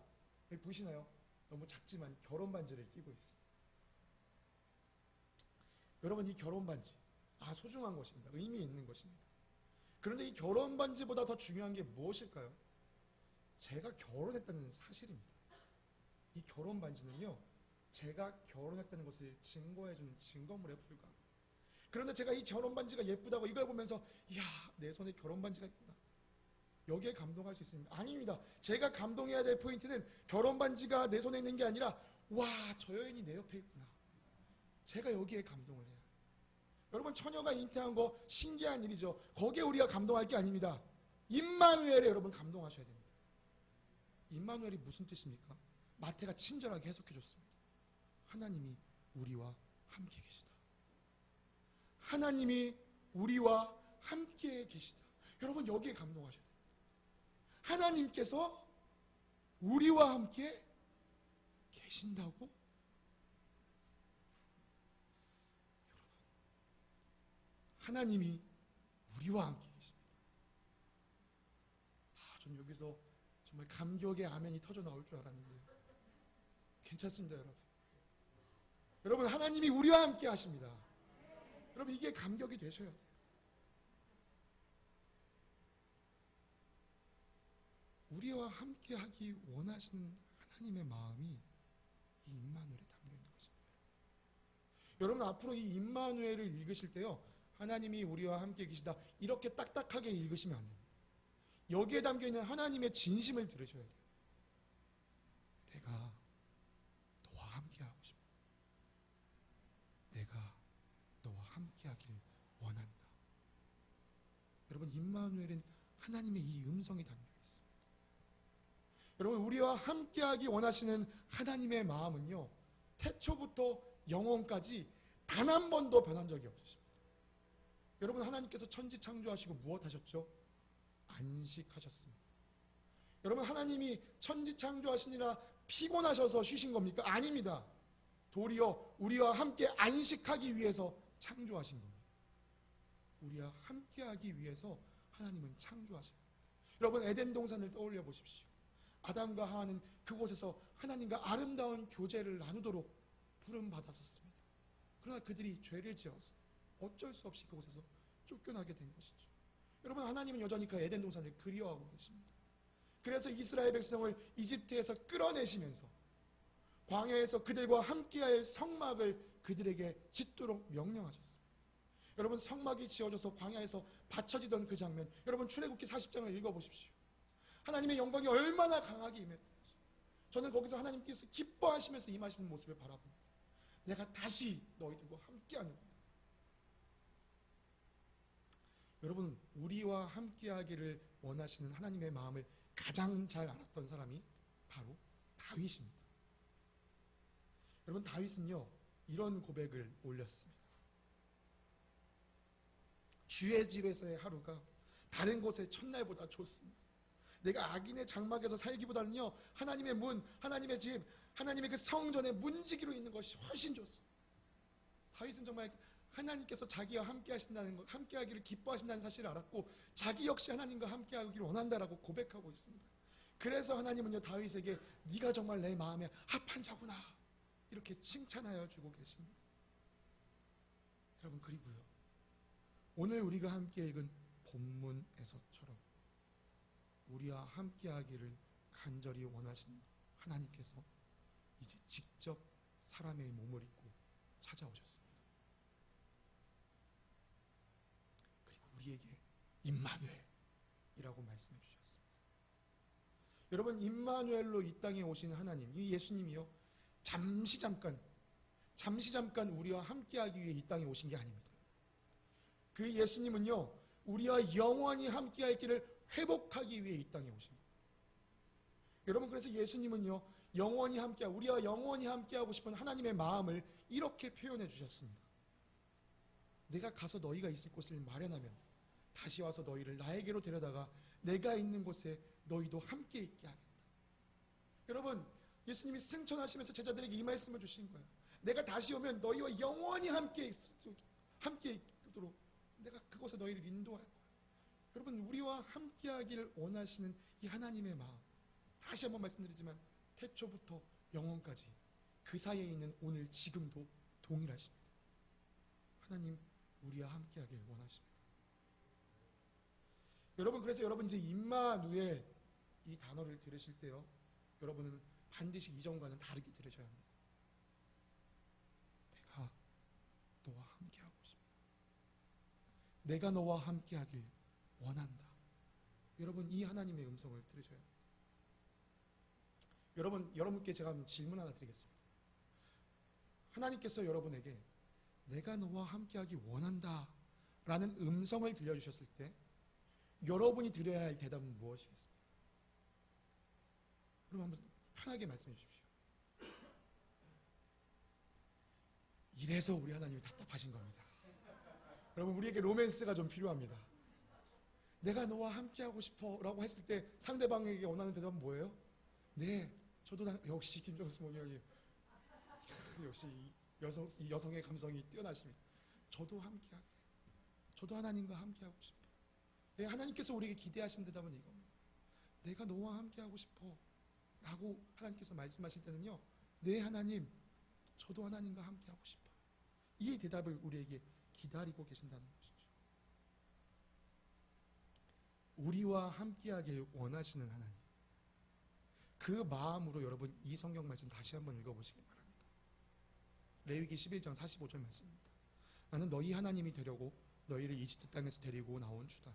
여기 보시나요? 너무 작지만 결혼 반지를 끼고 있습니다. 여러분, 이 결혼 반지, 소중한 것입니다. 의미 있는 것입니다. 그런데 이 결혼 반지보다 더 중요한 게 무엇일까요? 제가 결혼했다는 사실입니다. 이 결혼 반지는요, 제가 결혼했다는 것을 증거해주는 증거물에 불과합니다. 그런데 제가 이 결혼 반지가 예쁘다고 이걸 보면서, 이야, 내 손에 결혼 반지가 있구나, 여기에 감동할 수 있습니다. 아닙니다. 제가 감동해야 될 포인트는 결혼 반지가 내 손에 있는 게 아니라, 와, 저 여인이 내 옆에 있구나, 제가 여기에 감동을 해야 해요. 여러분, 처녀가 잉태한 거 신기한 일이죠. 거기에 우리가 감동할 게 아닙니다. 임마누엘에 여러분 감동하셔야 됩니다. 임마누엘이 무슨 뜻입니까? 마태가 친절하게 해석해 줬습니다. 하나님이 우리와 함께 계시다. 하나님이 우리와 함께 계시다. 여러분, 여기에 감동하셔야 됩니다. 하나님께서 우리와 함께 계신다고? 여러분, 하나님이 우리와 함께 계십니다. 전 여기서 정말 감격의 아멘이 터져 나올 줄 알았는데 괜찮습니다. 여러분, 하나님이 우리와 함께 하십니다. 여러분, 이게 감격이 되셔야 돼요. 우리와 함께 하기 원하시는 하나님의 마음이 이 임마누엘에 담겨 있는 것입니다. 여러분, 앞으로 이 임마누엘을 읽으실 때요, 하나님이 우리와 함께 계시다, 이렇게 딱딱하게 읽으시면 안 됩니다. 여기에 담겨 있는 하나님의 진심을 들으셔야 돼요. 내가 너와 함께 하고 싶다. 내가 너와 함께 하길 원한다. 여러분, 임마누엘은 하나님의 이 음성이 담겨 있습니다. 여러분, 우리와 함께하기 원하시는 하나님의 마음은요, 태초부터 영원까지 단 한 번도 변한 적이 없으십니다. 여러분, 하나님께서 천지 창조하시고 무엇 하셨죠? 안식하셨습니다. 여러분, 하나님이 천지 창조하시니라 피곤하셔서 쉬신 겁니까? 아닙니다. 도리어 우리와 함께 안식하기 위해서 창조하신 겁니다. 우리와 함께하기 위해서 하나님은 창조하십니다. 여러분, 에덴 동산을 떠올려 보십시오. 아담과 하와는 그곳에서 하나님과 아름다운 교제를 나누도록 부름 받았었습니다. 그러나 그들이 죄를 지어서 어쩔 수 없이 그곳에서 쫓겨나게 된 것이죠. 여러분, 하나님은 여전히 그 에덴 동산을 그리워하고 계십니다. 그래서 이스라엘 백성을 이집트에서 끌어내시면서 광야에서 그들과 함께할 성막을 그들에게 짓도록 명령하셨습니다. 여러분, 성막이 지어져서 광야에서 바쳐지던 그 장면, 여러분 출애굽기 40장을 읽어보십시오. 하나님의 영광이 얼마나 강하게 임했는지 저는 거기서 하나님께서 기뻐하시면서 임하시는 모습을 바라봅니다. 내가 다시 너희들과 함께하는구나. 여러분, 우리와 함께하기를 원하시는 하나님의 마음을 가장 잘 알았던 사람이 바로 다윗입니다. 여러분, 다윗은요 이런 고백을 올렸습니다. 주의 집에서의 하루가 다른 곳의 첫날보다 좋습니다. 내가 악인의 장막에서 살기보다는요 하나님의 문, 하나님의 집, 하나님의 그 성전의 문지기로 있는 것이 훨씬 좋습니다. 다윗은 정말 하나님께서 자기와 함께 하신다는 것, 함께 하기를 기뻐하신다는 사실을 알았고 자기 역시 하나님과 함께 하기를 원한다라고 고백하고 있습니다. 그래서 하나님은요 다윗에게 네가 정말 내 마음에 합한 자구나 이렇게 칭찬하여 주고 계십니다. 여러분, 그리고요 오늘 우리가 함께 읽은 본문에서처럼 우리와 함께 하기를 간절히 원하신 하나님께서 이제 직접 사람의 몸을 입고 찾아오셨습니다. 그리고 우리에게 임마누엘이라고 말씀해 주셨습니다. 여러분, 임마누엘로 이 땅에 오신 하나님, 이 예수님이요 잠시 잠깐 우리와 함께하기 위해 이 땅에 오신 게 아닙니다. 그 예수님은요 우리와 영원히 함께할 길을 회복하기 위해 이 땅에 오십니다. 여러분, 그래서 예수님은요 영원히 함께하고 우리와 영원히 함께하고 싶은 하나님의 마음을 이렇게 표현해 주셨습니다. 내가 가서 너희가 있을 곳을 마련하면 다시 와서 너희를 나에게로 데려다가 내가 있는 곳에 너희도 함께 있게 하겠다. 여러분, 예수님이 승천하시면서 제자들에게 이 말씀을 주신 거예요. 내가 다시 오면 너희와 영원히 함께 있도록 내가 그곳에 너희를 인도할 거예요. 여러분, 우리와 함께하기를 원하시는 이 하나님의 마음, 다시 한번 말씀드리지만 태초부터 영원까지 그 사이에 있는 오늘 지금도 동일하십니다. 하나님 우리와 함께하길 원하십니다. 여러분, 그래서 여러분 이제 임마누엘 이 단어를 들으실 때요 여러분은 반드시 이전과는 다르게 들으셔야 합니다. 내가 너와 함께하고 싶다. 내가 너와 함께하길 원한다. 여러분, 이 하나님의 음성을 들으셔야 합니다. 여러분께 제가 질문 하나 드리겠습니다. 하나님께서 여러분에게 내가 너와 함께하기 원한다 라는 음성을 들려주셨을 때 여러분이 드려야 할 대답은 무엇이겠습니까? 그럼 한번 편하게 말씀해 주십시오. 이래서 우리 하나님이 답답하신 겁니다. 여러분, 우리에게 로맨스가 좀 필요합니다. 내가 너와 함께하고 싶어 라고 했을 때 상대방에게 원하는 대답은 뭐예요? 네, 저도 역시 김정수 목사님 역시 이 여성의 감성이 뛰어나십니다. 저도 함께하게, 저도 하나님과 함께하고 싶어. 네, 하나님께서 우리에게 기대하신 대답은 이겁니다. 내가 너와 함께하고 싶어 라고 하나님께서 말씀하실 때는요 네 하나님, 저도 하나님과 함께하고 싶어요. 이 대답을 우리에게 기다리고 계신다는 것이죠. 우리와 함께하길 원하시는 하나님, 그 마음으로 여러분 이 성경 말씀 다시 한번 읽어보시기 바랍니다. 레위기 11장 45절 말씀입니다. 나는 너희 하나님이 되려고 너희를 이집트 땅에서 데리고 나온 주다.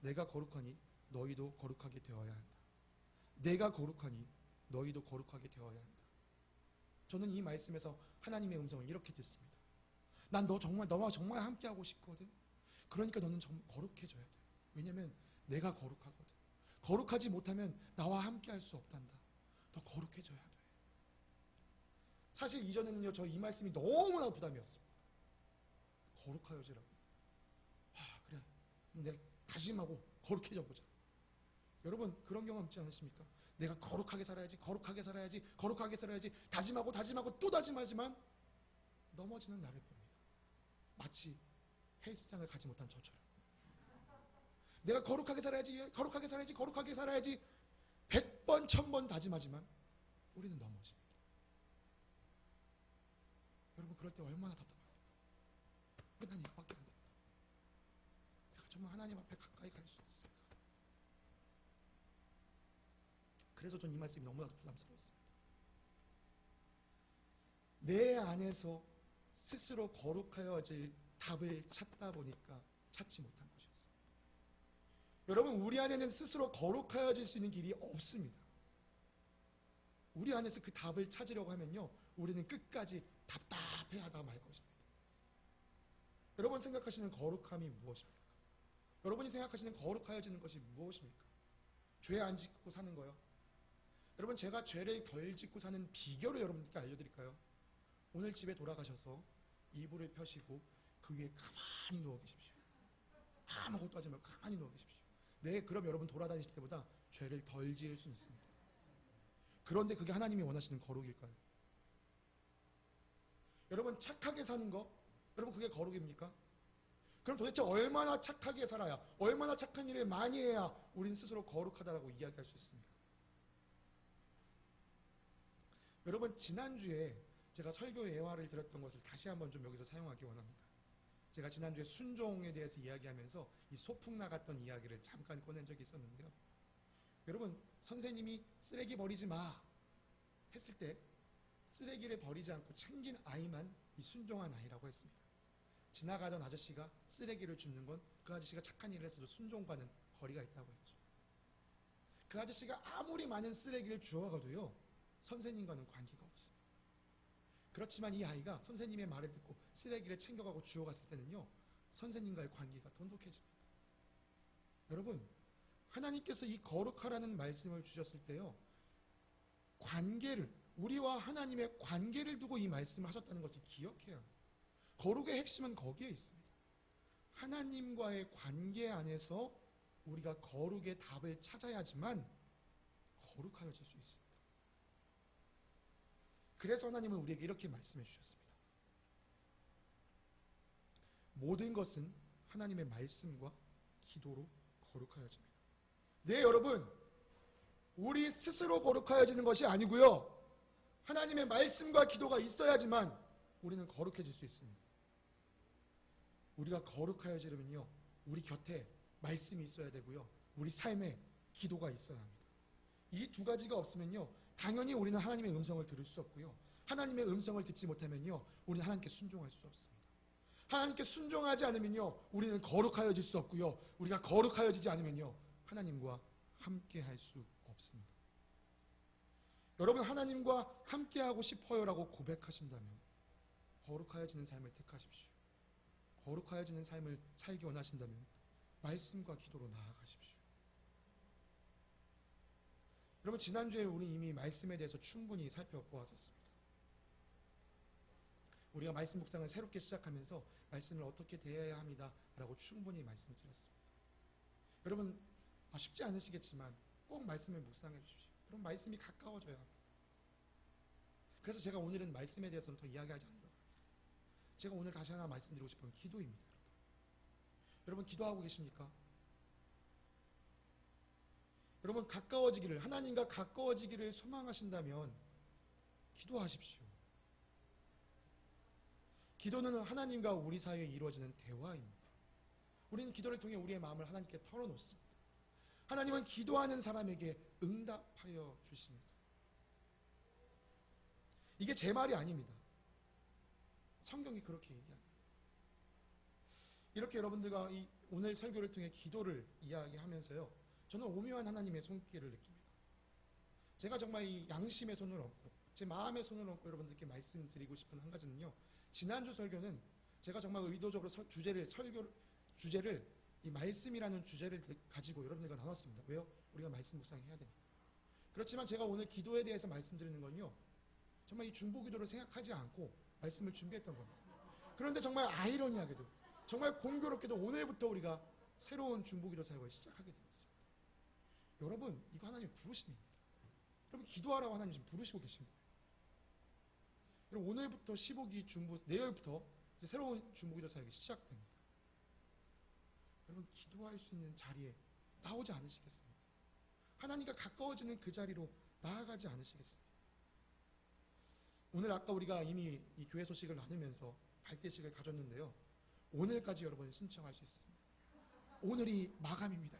내가 거룩하니 너희도 거룩하게 되어야 한다. 내가 거룩하니 너희도 거룩하게 되어야 한다. 저는 이 말씀에서 하나님의 음성을 이렇게 듣습니다. 난 너와 정말 함께하고 싶거든. 그러니까 너는 거룩해져야 돼. 왜냐면 내가 거룩하거든. 거룩하지 못하면 나와 함께할 수 없단다. 너 거룩해져야 돼. 사실 이전에는요 저 이 말씀이 너무나 부담이었습니다. 거룩하여지라고. 그래, 내가 다짐하고 거룩해져 보자. 여러분, 그런 경험 있지 않으십니까? 내가 거룩하게 살아야지, 거룩하게 살아야지, 거룩하게 살아야지 다짐하고 또 다짐하지만 넘어지는 나를 봅니다. 마치 헬스장을 가지 못한 저처럼. 내가 거룩하게 살아야지, 거룩하게 살아야지, 거룩하게 살아야지 100번 1000번 다짐하지만 우리는 넘어집니다. 여러분, 그럴 때 얼마나 답답합니까? 왜 난 이거밖에 안 된다. 내가 정말 하나님 앞에 가까이 갈 수 있을까? 그래서 전 이 말씀이 너무나도 부담스러웠습니다. 내 안에서 스스로 거룩하여질 답을 찾다 보니까 찾지 못한 것이었습니다. 여러분, 우리 안에는 스스로 거룩하여질 수 있는 길이 없습니다. 우리 안에서 그 답을 찾으려고 하면요, 우리는 끝까지 답답해하다가 말 것입니다. 여러분 생각하시는 거룩함이 무엇입니까? 여러분이 생각하시는 거룩하여지는 것이 무엇입니까? 죄 안 짓고 사는 거요? 여러분, 제가 죄를 덜 짓고 사는 비결을 여러분께 알려드릴까요? 오늘 집에 돌아가셔서 이불을 펴시고 그 위에 가만히 누워 계십시오. 아무것도 하지 말고 가만히 누워 계십시오. 네, 그럼 여러분 돌아다니실 때보다 죄를 덜 지을 수 있습니다. 그런데 그게 하나님이 원하시는 거룩일까요? 여러분, 착하게 사는 거, 여러분 그게 거룩입니까? 그럼 도대체 얼마나 착하게 살아야, 얼마나 착한 일을 많이 해야 우린 스스로 거룩하다라고 이야기할 수 있습니까? 여러분, 지난주에 제가 설교 예화를 들었던 것을 다시 한번 좀 여기서 사용하기 원합니다. 제가 지난주에 순종에 대해서 이야기하면서 이 소풍 나갔던 이야기를 잠깐 꺼낸 적이 있었는데요. 여러분, 선생님이 쓰레기 버리지 마 했을 때 쓰레기를 버리지 않고 챙긴 아이만 이 순종한 아이라고 했습니다. 지나가던 아저씨가 쓰레기를 줍는 건 그 아저씨가 착한 일을 했어도 순종과는 거리가 있다고 했죠. 그 아저씨가 아무리 많은 쓰레기를 주워가도요, 선생님과는 관계가 없습니다. 그렇지만 이 아이가 선생님의 말을 듣고 쓰레기를 챙겨가고 주워갔을 때는요, 선생님과의 관계가 돈독해집니다. 여러분, 하나님께서 이 거룩하라는 말씀을 주셨을 때요, 관계를, 우리와 하나님의 관계를 두고 이 말씀을 하셨다는 것을 기억해야 합니다. 거룩의 핵심은 거기에 있습니다. 하나님과의 관계 안에서 우리가 거룩의 답을 찾아야지만 거룩하여질 수 있습니다. 그래서 하나님은 우리에게 이렇게 말씀해 주셨습니다. 모든 것은 하나님의 말씀과 기도로 거룩하여집니다. 네, 여러분, 우리 스스로 거룩하여지는 것이 아니고요, 하나님의 말씀과 기도가 있어야지만 우리는 거룩해질 수 있습니다. 우리가 거룩하여지려면요, 우리 곁에 말씀이 있어야 되고요, 우리 삶에 기도가 있어야 합니다. 이 두 가지가 없으면요, 당연히 우리는 하나님의 음성을 들을 수 없고요, 하나님의 음성을 듣지 못하면요, 우리는 하나님께 순종할 수 없습니다. 하나님께 순종하지 않으면요, 우리는 거룩하여질 수 없고요, 우리가 거룩하여지지 않으면요, 하나님과 함께 할 수 없습니다. 여러분, 하나님과 함께 하고 싶어요라고 고백하신다면 거룩하여지는 삶을 택하십시오. 거룩하여지는 삶을 살기 원하신다면 말씀과 기도로 나아가십시오. 여러분, 지난주에 우리 이미 말씀에 대해서 충분히 살펴보았었습니다. 우리가 말씀 묵상을 새롭게 시작하면서 말씀을 어떻게 대해야 합니다라고 충분히 말씀드렸습니다. 여러분, 쉽지 않으시겠지만 꼭 말씀을 묵상해 주십시오. 그럼 말씀이 가까워져야 합니다. 그래서 제가 오늘은 말씀에 대해서는 더 이야기하지 않으려고 합니다. 제가 오늘 다시 하나 말씀드리고 싶은 기도입니다. 여러분, 기도하고 계십니까? 여러분, 가까워지기를, 하나님과 가까워지기를 소망하신다면 기도하십시오. 기도는 하나님과 우리 사이에 이루어지는 대화입니다. 우리는 기도를 통해 우리의 마음을 하나님께 털어놓습니다. 하나님은 기도하는 사람에게 응답하여 주십니다. 이게 제 말이 아닙니다. 성경이 그렇게 얘기합니다. 이렇게 여러분들과 이 오늘 설교를 통해 기도를 이야기하면서요, 저는 오묘한 하나님의 손길을 느낍니다. 제가 정말 이 양심의 손을 얹고 제 마음의 손을 얹고 여러분들께 말씀드리고 싶은 한 가지는요, 지난주 설교는 제가 정말 의도적으로 주제를 이 말씀이라는 주제를 가지고 여러분들과 나눴습니다. 왜요? 우리가 말씀 묵상해야 되니까. 그렇지만 제가 오늘 기도에 대해서 말씀드리는 건요, 정말 이 중보기도를 생각하지 않고 말씀을 준비했던 겁니다. 그런데 정말 아이러니하게도, 정말 공교롭게도 오늘부터 우리가 새로운 중보기도 사역을 시작하게 되었습니다. 여러분, 이거 하나님 부르심입니다. 여러분, 기도하라고 하나님 지금 부르시고 계신 거예요. 여러분, 오늘부터 15기 중보, 내일부터 이제 새로운 중보기도 사역이 시작됩니다. 여러분 기도할 수 있는 자리에 나오지 않으시겠습니까? 하나님과 가까워지는 그 자리로 나아가지 않으시겠습니까? 오늘 아까 우리가 이미 이 교회 소식을 나누면서 발대식을 가졌는데요. 오늘까지 여러분 신청할 수 있습니다. 오늘이 마감입니다.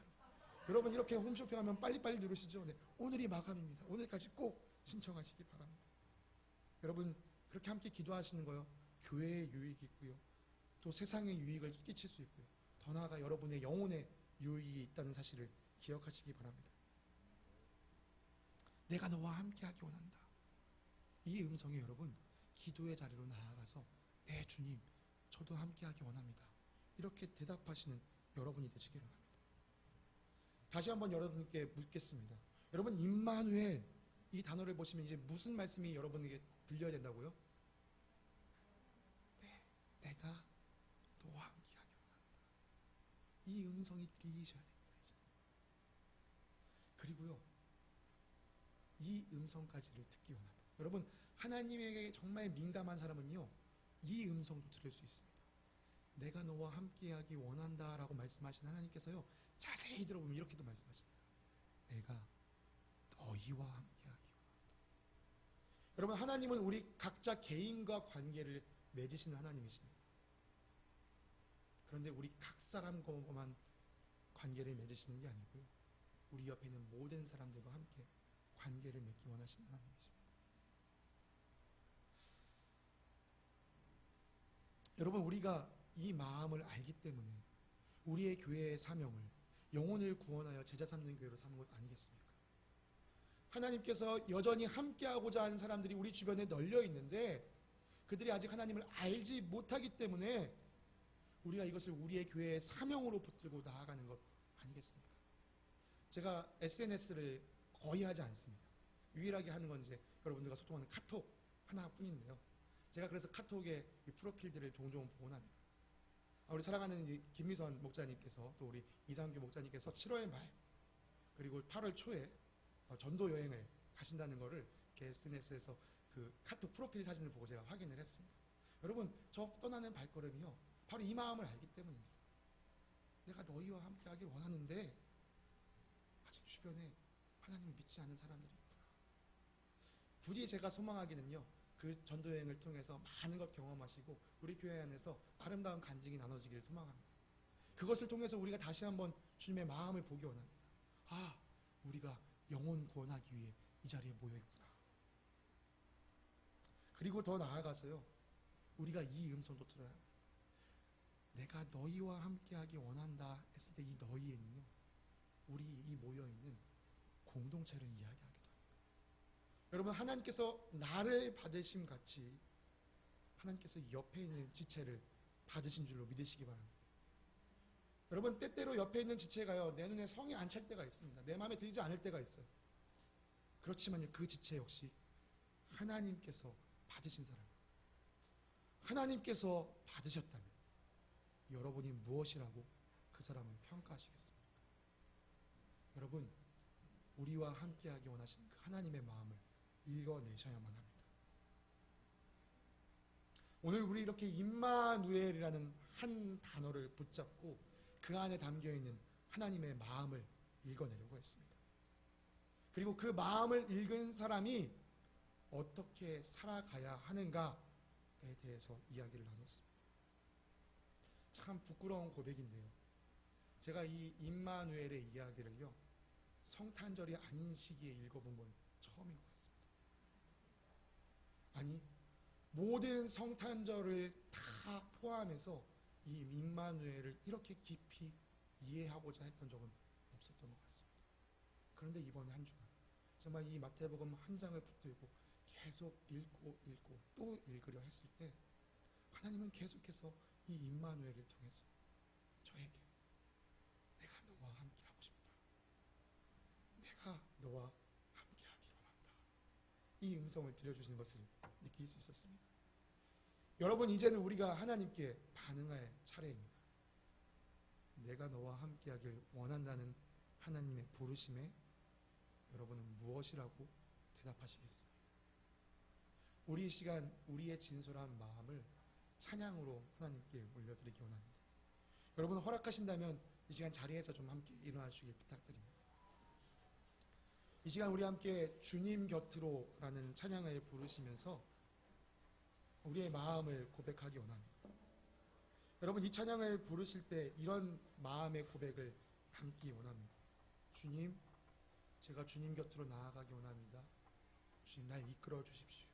여러분 이렇게 홈쇼핑하면 빨리빨리 누르시죠. 네, 오늘이 마감입니다. 오늘까지 꼭 신청하시기 바랍니다. 여러분 그렇게 함께 기도하시는 거요. 교회의 유익이 있고요. 또 세상의 유익을 끼칠 수 있고요. 더 나아가 여러분의 영혼의 유익이 있다는 사실을 기억하시기 바랍니다. 내가 너와 함께하기 원한다. 이 음성이 여러분 기도의 자리로 나아가서 네 주님 저도 함께하기 원합니다. 이렇게 대답하시는 여러분이 되시기를 바랍니다. 다시 한번 여러분께 묻겠습니다. 여러분 임마누엘 이 단어를 보시면 이제 무슨 말씀이 여러분에게 들려야 된다고요? 네, 내가 너와 함께하기 원한다. 이 음성이 들리셔야 됩니다. 이제. 그리고요 이 음성까지를 듣기 원합니다. 여러분 하나님에게 정말 민감한 사람은요 이 음성도 들을 수 있습니다. 내가 너와 함께하기 원한다 라고 말씀하신 하나님께서요 자세히 들어보면 이렇게도 말씀하십니다. 내가 너희와 함께하기 원한다. 여러분 하나님은 우리 각자 개인과 관계를 맺으시는 하나님이십니다. 그런데 우리 각 사람과만 관계를 맺으시는 게 아니고요 우리 옆에 있는 모든 사람들과 함께 관계를 맺기 원하시는 하나님이십니다. 여러분 우리가 이 마음을 알기 때문에 우리의 교회의 사명을 영혼을 구원하여 제자 삼는 교회로 삼은 것 아니겠습니까? 하나님께서 여전히 함께하고자 하는 사람들이 우리 주변에 널려 있는데 그들이 아직 하나님을 알지 못하기 때문에 우리가 이것을 우리의 교회의 사명으로 붙들고 나아가는 것 아니겠습니까? 제가 SNS를 거의 하지 않습니다. 유일하게 하는 건 이제 여러분들과 소통하는 카톡 하나뿐인데요. 제가 그래서 카톡의 이 프로필들을 종종 보곤 합니다. 우리 사랑하는 김미선 목자님께서 또 우리 이상규 목자님께서 7월 말 그리고 8월 초에 전도 여행을 가신다는 거를 SNS에서 그 카톡 프로필 사진을 보고 제가 확인을 했습니다. 여러분 저 떠나는 발걸음이요 바로 이 마음을 알기 때문입니다. 내가 너희와 함께하길 원하는데 아직 주변에 하나님을 믿지 않는 사람들이 있구나. 부디 제가 소망하기는요 그 전도여행을 통해서 많은 것 경험하시고 우리 교회 안에서 아름다운 간증이 나눠지기를 소망합니다. 그것을 통해서 우리가 다시 한번 주님의 마음을 보기 원합니다. 아, 우리가 영혼 구원하기 위해 이 자리에 모여있구나. 그리고 더 나아가서요 우리가 이 음성도 들어야 합니다. 내가 너희와 함께하기 원한다 했을 때 이 너희에는요 우리 이 모여있는 공동체를 이야기하기도 합니다. 여러분 하나님께서 나를 받으심 같이 하나님께서 옆에 있는 지체를 받으신 줄로 믿으시기 바랍니다. 여러분 때때로 옆에 있는 지체가요 내 눈에 성이 안 찰 때가 있습니다. 내 마음에 들지 않을 때가 있어요. 그렇지만요 그 지체 역시 하나님께서 받으신 사람, 하나님께서 받으셨다면 여러분이 무엇이라고 그 사람을 평가하시겠습니까? 여러분 우리와 함께하기 원하시는 그 하나님의 마음을 읽어내셔야만 합니다. 오늘 우리 이렇게 임마누엘이라는 한 단어를 붙잡고 그 안에 담겨있는 하나님의 마음을 읽어내려고 했습니다. 그리고 그 마음을 읽은 사람이 어떻게 살아가야 하는가에 대해서 이야기를 나눴습니다. 참 부끄러운 고백인데요. 제가 이 임마누엘의 이야기를요 성탄절이 아닌 시기에 읽어본 건 처음인 것 같습니다. 아니 모든 성탄절을 다 포함해서 이 임마누엘을 이렇게 깊이 이해하고자 했던 적은 없었던 것 같습니다. 그런데 이번에 한 주간 정말 이 마태복음 한 장을 붙들고 계속 읽고 또 읽으려 했을 때 하나님은 계속해서 이 임마누엘을 통해서 저에게 내가 너와 함께하고 싶다. 내가 너와 함께하기를 원한다. 이 음성을 들려주시는 것을 느낄 수 있었습니다. 여러분 이제는 우리가 하나님께 반응할 차례입니다. 내가 너와 함께하길 원한다는 하나님의 부르심에 여러분은 무엇이라고 대답하시겠습니까? 우리 시간 우리의 진솔한 마음을 찬양으로 하나님께 올려드리기 원합니다. 여러분 허락하신다면 이 시간 자리에서 좀 함께 일어나 주시길 부탁드립니다. 이 시간 우리 함께 주님 곁으로라는 찬양을 부르시면서 우리의 마음을 고백하기 원합니다. 여러분, 이 찬양을 부르실 때 이런 마음의 고백을 담기 원합니다. 주님, 제가 주님 곁으로 나아가기 원합니다. 주님, 날 이끌어 주십시오.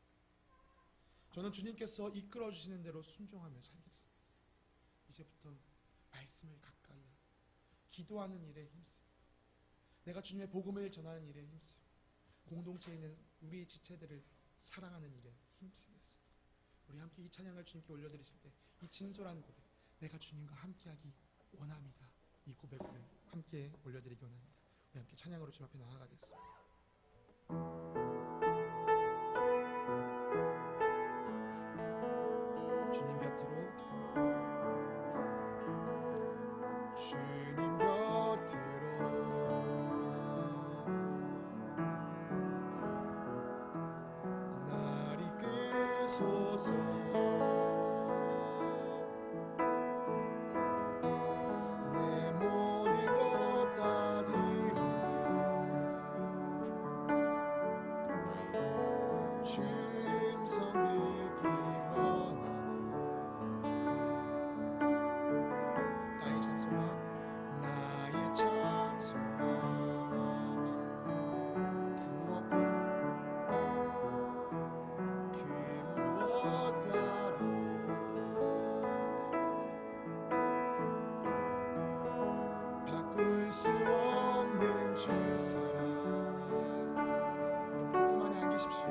저는 주님께서 이끌어 주시는 대로 순종하며 살겠습니다. 이제부터 말씀을 가까이 하고 기도하는 일에 힘씁니다. 내가 주님의 복음을 전하는 일에 힘쓰고 공동체에 있는 우리 지체들을 사랑하는 일에 힘쓰겠습니다. 우리 함께 이 찬양을 주님께 올려드리실 때 이 진솔한 고백, 내가 주님과 함께하기 원합니다, 이 고백을 함께 올려드리기 원합니다. 우리 함께 찬양으로 주님 앞에 나아가겠습니다. 주님 곁으로, 주님 곁으로 날 이끄소서. 내 모든 것 다 드리고 주님 섬기기 원하네. 나의 찬송아, 나의 찬송아, 그 무엇과도 바꿀 수 없는 주 사랑. 그 품 안에 안기십시오.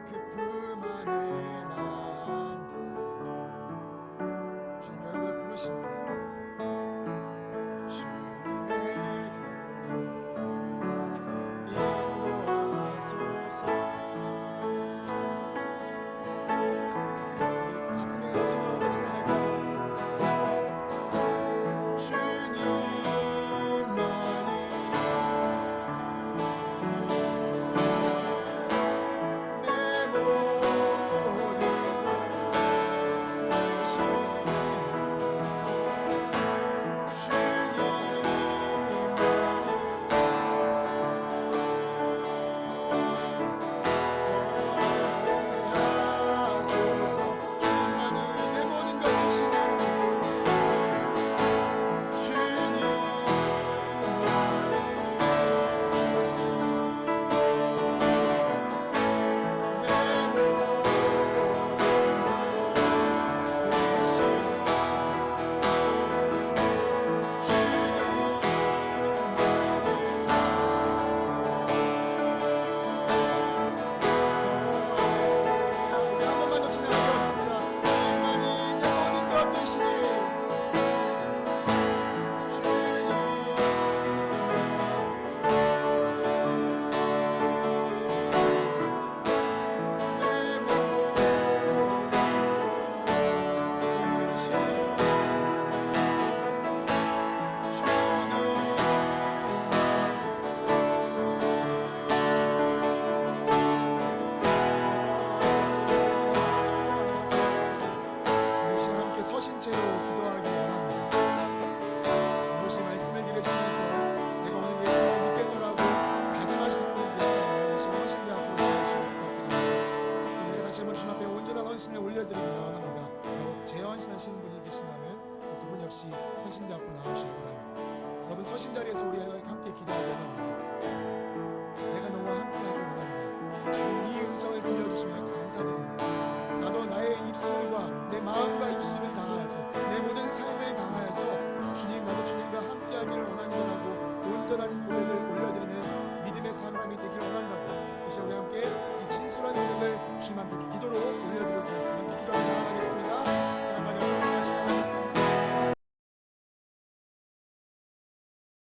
그 품 안에 난 주님 여러분을 부르십니다. 주님의 길로 인도하소서. 우리 가슴에 손을 얹고 찬양할까요? 서신체로 기도하기 원합니다. 무엇이 말씀을 들으시면서 내가 오늘 예수님을 믿겠노라고 다짐하시는 분 계시다면 이 시간 헌신대 앞으로 나오시기 부탁드립니다. 내가 다시 한번 주님 앞에 온전한 헌신을 올려드리기 원합니다. 더욱 재헌신하시는 분이 계시다면 그분 역시 헌신대 앞으로 나오시기 원합니다. 여러분, 서신 자리에서 우리 함께 기도하기 원합니다. 내가 너와 함께하기 원합니다. 이 음성을 들려주시면 감사드립니다. 나도 나의 입술과 내 마음과 입술을 다하여서 내 모든 삶을 다하여서 주님, 나도 주님과 함께하기를 원합니다라고 온전한 고백을 올려드리는 믿음의 사람이 되길 원한다고, 이제 우리 함께 이 진솔한 고백을 주님 함께 기도로 올려드리도록 하겠습니다. 함께 기도하며 나아가겠습니다.